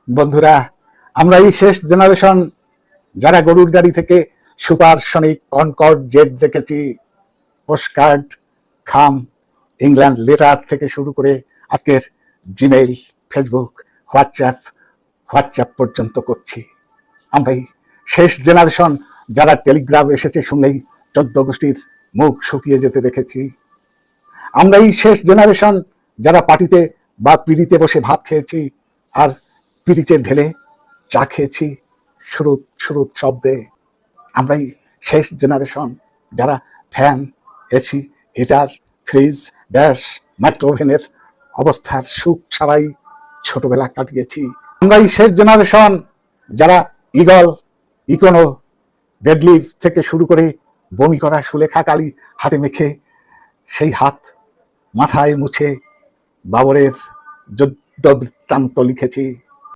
বন্ধুরা, আমরা এই শেষ জেনারেশন যারা গরুর গাড়ি থেকে সুপারসনিক কনকর্ড জেট দেখেছি, পোস্টকার্ড, খাম, ইংল্যান্ড লেটার থেকে শুরু করে আজকের জিমেইল, ফেসবুক, হোয়াটসঅ্যাপ পর্যন্ত করছি। আমরা এই শেষ জেনারেশন যারা টেলিগ্রাম এসেছে শুনলেই 14 গোষ্ঠীর মুখ শুকিয়ে যেতে দেখেছি। আমরা এই শেষ জেনারেশন যারা পার্টিতে বা পিড়িতে বসে ভাত খেয়েছি আর পিরিচে ঢেলে চা খেয়েছি সুরুত সুরুত শব্দে। আমরা এই শেষ জেনারেশন যারা fan, AC, heater, fridge, gas, মাইক্রোওভেনের অবস্থার সুখ ছাড়াই ছোটবেলা কাটিয়েছি। আমরা এই শেষ জেনারেশন যারা ইকোনো, ডেডলিফট থেকে শুরু করে বমি করা সুলেখা কালি হাতে মেখে সেই হাত মাথায় মুছে বাবরের যুদ্ধ বৃত্তান্ত লিখেছি।